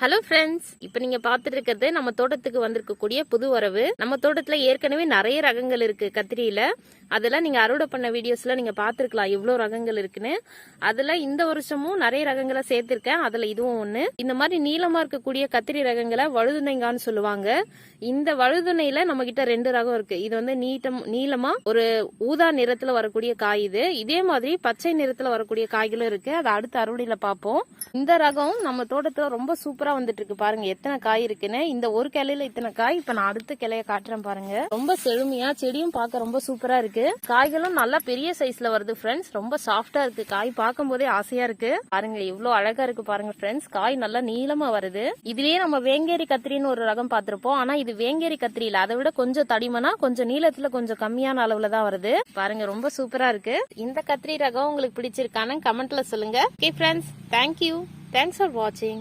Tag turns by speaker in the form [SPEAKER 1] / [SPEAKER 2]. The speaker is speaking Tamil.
[SPEAKER 1] ஹலோ ஃப்ரெண்ட்ஸ், இப்போ நீங்க பார்த்துட்டு இருக்கிறது நம்ம தோட்டத்துக்கு வந்திருக்கக்கூடிய புது வரவு. நம்ம தோட்டத்துல ஏற்கனவே நிறைய ரகங்கள் இருக்கு கத்திரியில. அதெல்லாம் நீங்க அறுவடை பண்ண வீடியோஸ்ல நீங்க பார்த்துருக்கலாம் எவ்வளோ ரகங்கள் இருக்குன்னு. அதுல இந்த வருஷமும் நிறைய ரகங்களை சேர்த்திருக்கேன். அதுல இதுவும் ஒண்ணு. இந்த மாதிரி நீளமா இருக்கக்கூடிய கத்திரி ரகங்களை வழுதுணைங்கான்னு சொல்லுவாங்க. இந்த வழுதுணையில நம்ம கிட்ட 2 ரகம் இருக்கு. இது வந்து நீளமா ஒரு ஊதா நிறத்துல வரக்கூடிய காய் இது. இதே மாதிரி பச்சை நிறத்துல வரக்கூடிய காய்களும் இருக்கு. அதை அடுத்த அறுவடையில பார்ப்போம். இந்த ரகம் நம்ம தோட்டத்துல ரொம்ப சூப்பரா வந்துட்டு இருக்கு. பாருங்க எத்தனை காய் இருக்குன்னு. இந்த ஒரு கிளையில இத்தனை காய். இப்ப நான் அடுத்த கிளைய காட்டுறேன் பாருங்க. ரொம்ப செழுமையா, செடியும் பார்க்க ரொம்ப சூப்பரா இருக்கு. காய்களும் நல்லா பெரிய சைஸ்ல வருது ஃப்ரெண்ட்ஸ். ரொம்ப சாஃப்டா இருக்கு. காய் பார்க்கும் போதே ஆசையா இருக்கு. பாருங்க எவ்வளவு அழகா இருக்கு பாருங்க ஃப்ரெண்ட்ஸ். காய் நல்லா நீளமா வருது. இதுலயே நம்ம வேங்கேரி கத்திரின்னு ஒரு ரகம் பார்த்திருப்போம். ஆனா இது வேங்கேரி கத்திரி இல்ல. அதை விட கொஞ்சம் தடிமனா, கொஞ்சம் நீளத்துல கொஞ்சம் கம்மியான அளவுல தான் வருது. பாருங்க ரொம்ப சூப்பரா இருக்கு. இந்த கத்திரி ரகம் உங்களுக்கு பிடிச்சிருக்கான்னு கமெண்ட்ல சொல்லுங்க. Okay friends, thank you. Thanks for watching.